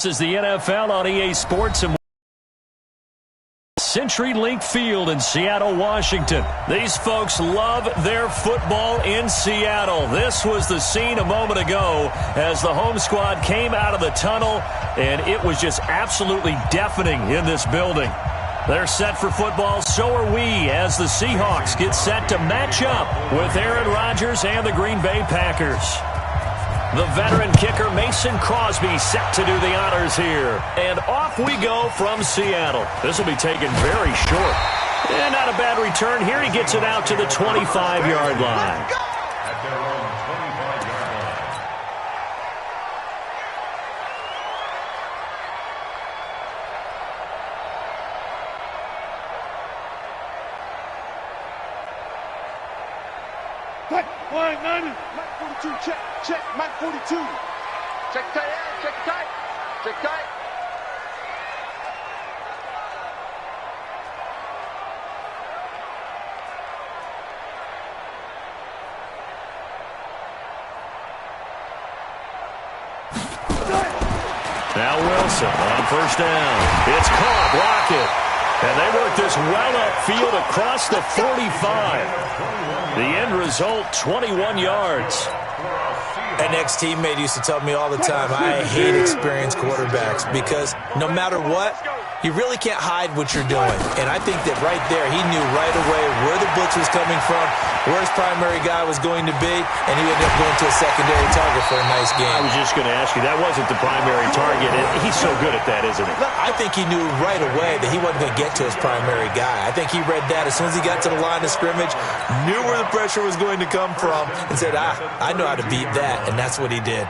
This is the NFL on EA Sports and CenturyLink Field in Seattle, Washington. These folks love their football in Seattle. This was the scene a moment ago as the home squad came out of the tunnel, and it was just absolutely deafening in this building. They're set for football, so are we, as the Seahawks get set to match up with Aaron Rodgers and the Green Bay Packers. The veteran kicker Mason Crosby set to do the honors here. And off we go from Seattle. This will be taken very short. And not a bad return here. He gets it out to the 25-yard line. Mike 90, Mike 42, check, Mike 42. Check tight, check tight, check tight. Now Wilson on first down. It's caught, block it. And they work this well upfield across the 45. The end result, 21 yards. An ex-teammate used to tell me all the time, I hate experienced quarterbacks because no matter what, you really can't hide what you're doing. And I think that right there, he knew right away where the blitz was coming from, where his primary guy was going to be, and he ended up going to a secondary target for a nice game. I was just going to ask you, that wasn't the primary target. He's so good at that, isn't he? I think he knew right away that he wasn't going to get to his primary guy. I think he read that as soon as he got to the line of scrimmage, knew where the pressure was going to come from, and said, I know how to beat that, and that's what he did.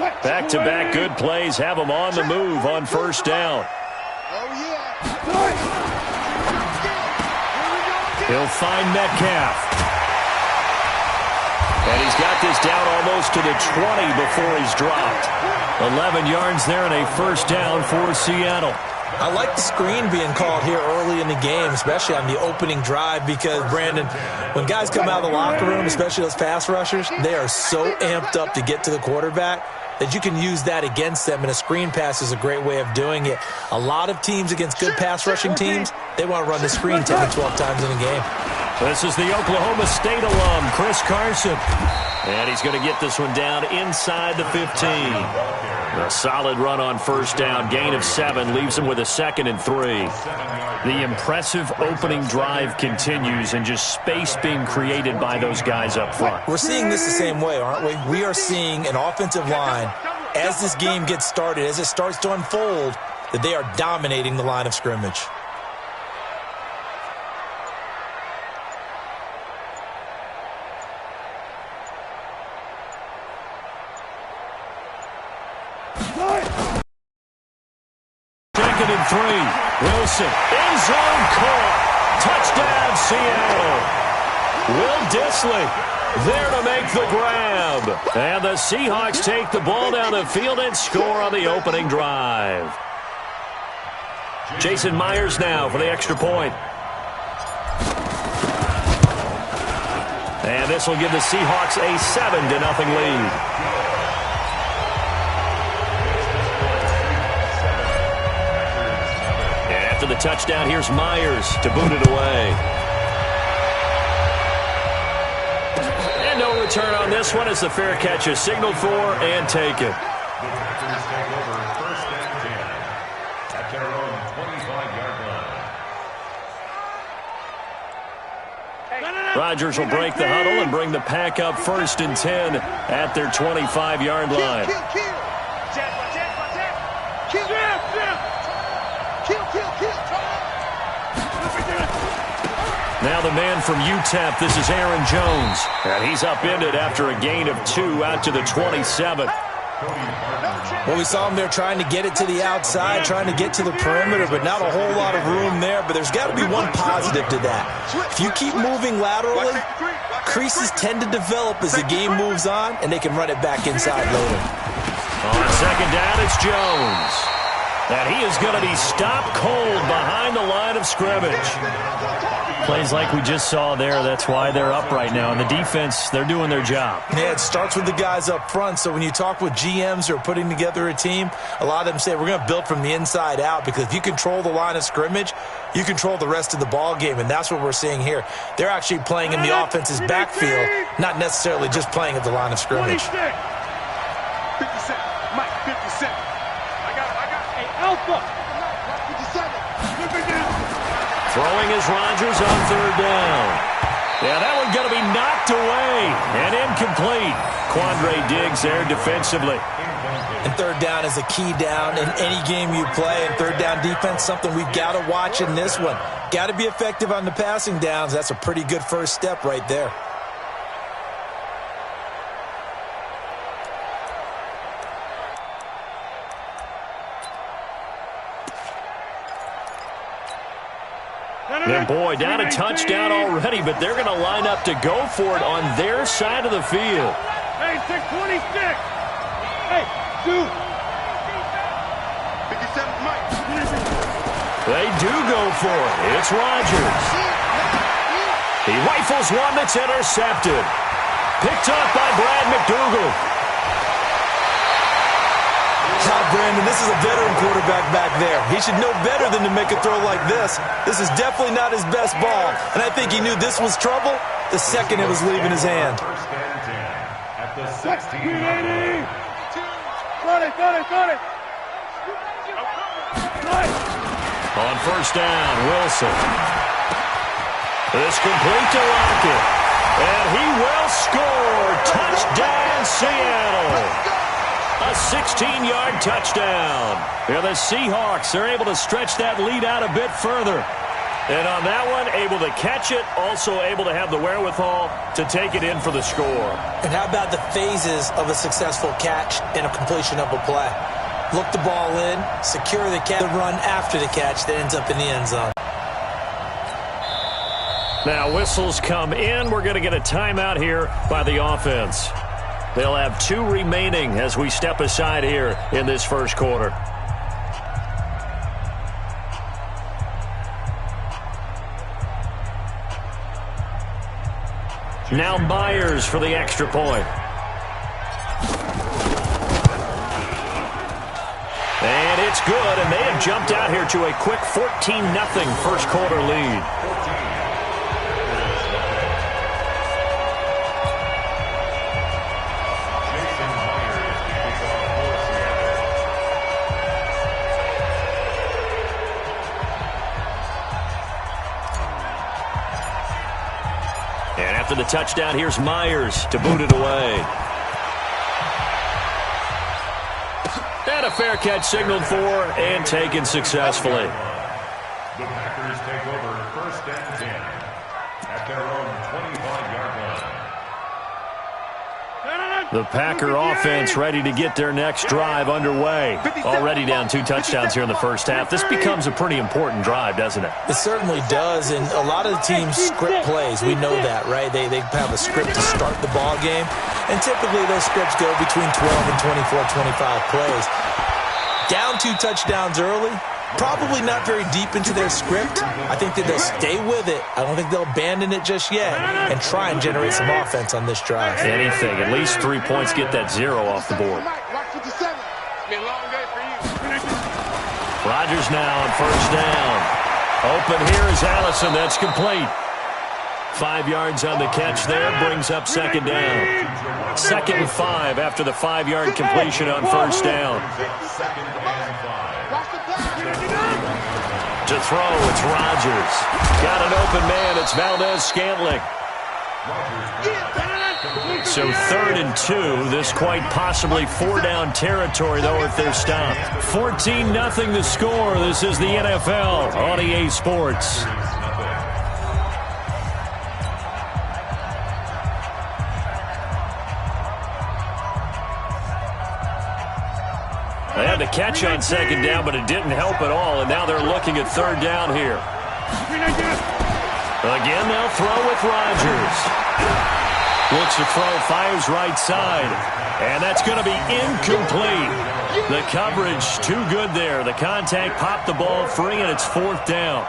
Back-to-back good plays have him on the move on first down. He'll find Metcalf. And he's got this down almost to the 20 before he's dropped. 11 yards there and a first down for Seattle. I like the screen being called here early in the game, especially on the opening drive, because, Brandon, when guys come out of the locker room, especially those pass rushers, they are so amped up to get to the quarterback that you can use that against them, and a screen pass is a great way of doing it. A lot of teams against good pass rushing teams, they want to run the screen 10 to 12 times in a game. This is the Oklahoma State alum, Chris Carson. And he's going to get this one down inside the 15. A solid run on first down. Gain of 7 leaves him with a 2nd and 3. The impressive opening drive continues and just space being created by those guys up front. We're seeing this the same way, aren't we? We are seeing an offensive line, as this game gets started, as it starts to unfold, that they are dominating the line of scrimmage. Second and 3. Wilson, end zone caught. Touchdown, Seattle. Will Dissly there to make the grab. And the Seahawks take the ball down the field and score on the opening drive. Jason Myers now for the extra point. And this will give the Seahawks a 7-0 lead. After the touchdown, here's Myers to boot it away. And no return on this one as the fair catch is signaled for and taken. Rodgers will break the huddle and bring the pack up 1st and 10 at their 25-yard line. Now the man from UTEP, this is Aaron Jones. And he's upended after a gain of 2 out to the 27. Well, we saw him there trying to get it to the outside, trying to get to the perimeter, but not a whole lot of room there. But there's got to be one positive to that. If you keep moving laterally, creases tend to develop as the game moves on, and they can run it back inside later. On second down, it's Jones. And he is going to be stopped cold behind the line of scrimmage. Plays like we just saw there. That's why they're up right now. And the defense, they're doing their job. Yeah, it starts with the guys up front. So when you talk with GMs who are putting together a team, a lot of them say we're going to build from the inside out, because if you control the line of scrimmage, you control the rest of the ball game, and that's what we're seing here. They're actually playing in the offense's backfield, not necessarily just playing at the line of scrimmage. 50 Cent, Mike, 50 Cent. I got a alpha. 57. Throwing is Rodgers on third down. Yeah, that one going to be knocked away and incomplete. Quandre Diggs there defensively. And third down is a key down in any game you play. And third down defense, something we've got to watch in this one. Got to be effective on the passing downs. That's a pretty good first step right there. And boy, down a touchdown already, but they're going to line up to go for it on their side of the field. Hey, 626. Hey, dude. 57, Mike. They do go for it. It's Rodgers. He rifles one that's intercepted. Picked up by Brad McDougal. Brandon, this is a veteran quarterback back there. He should know better than to make a throw like this. This is definitely not his best ball, and I think he knew this was trouble the second it was leaving his hand. At the 16. Got it. On first down, Wilson. This complete to Lockett. And he will score. Touchdown, Seattle. A 16-yard touchdown. Yeah, the Seahawks are able to stretch that lead out a bit further. And on that one, able to catch it, also able to have the wherewithal to take it in for the score. And how about the phases of a successful catch and a completion of a play? Look the ball in, secure the catch, the run after the catch that ends up in the end zone. Now whistles come in. We're going to get a timeout here by the offense. They'll have 2 remaining as we step aside here in this first quarter. Now Myers for the extra point. And it's good, and they have jumped out here to a quick 14-0 first quarter lead. And after the touchdown, here's Myers to boot it away. And a fair catch signaled for and taken successfully. The Packers take over first and 10 at their own 25-yard line. The Packer offense ready to get their next drive underway. Already down 2 touchdowns here in the first half. This becomes a pretty important drive, doesn't it? It certainly does, and a lot of the teams script plays. We know that, right? They have a script to start the ball game, and typically those scripts go between 12 and 24, 25 plays. Down 2 touchdowns early, probably not very deep into their script. I think that they'll stay with it. I don't think they'll abandon it just yet and try and generate some offense on this drive. Anything. At least 3 points, get that 0 off the board. Rodgers now on first down. Open here is Allison. That's complete. 5 yards on the catch there. Brings up second down. 2nd and 5 after the 5-yard completion on first down. To throw, it's Rodgers. Got an open man. It's Valdez-Scantling. So 3rd and 2. This quite possibly 4-down territory, though, if they're stopped. 14-0 the score. This is the NFL on EA Sports. They had the catch on second down, but it didn't help at all, and now they're looking at 3rd down here. Again, they'll throw with Rodgers. Looks to throw, fires right side, and that's going to be incomplete. The coverage too good there. The contact popped the ball free, and it's 4th down.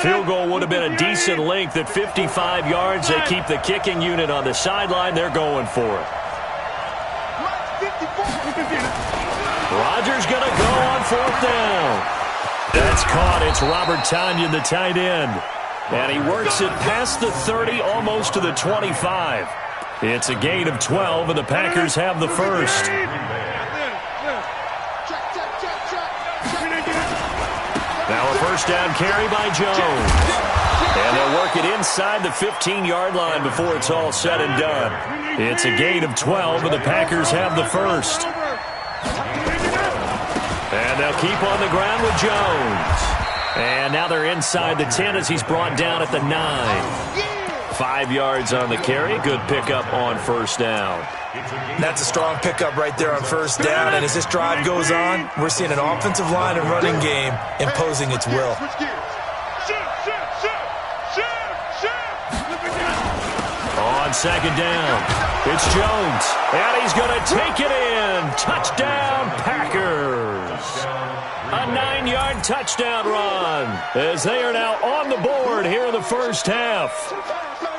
Field goal would have been a decent length at 55 yards. They keep the kicking unit on the sideline. They're going for it. Rodgers going to go on 4th down. That's caught. It's Robert Tonyan, the tight end. And he works it past the 30, almost to the 25. It's a gain of 12, and the Packers have the first. Now a first down carry by Jones. And they'll work it inside the 15-yard line before it's all said and done. It's a gain of 12, and the Packers have the first. And they'll keep on the ground with Jones. And now they're inside the 10 as he's brought down at the 9. 5 yards on the carry. Good pickup on first down. That's a strong pickup right there on first down. And as this drive goes on, we're seeing an offensive line and running game imposing its will. On second down, it's Jones. And he's going to take it in. Touchdown, Packers. A 9-yard touchdown run as they are now on the board here in the first half.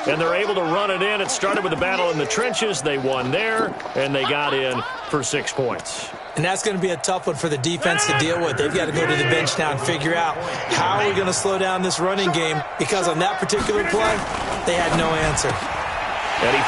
And they're able to run it in. It started with a battle in the trenches. They won there, and they got in for 6 points. And that's going to be a tough one for the defense to deal with. They've got to go to the bench now and figure out how are we going to slow down this running game, because on that particular play, they had no answer. And he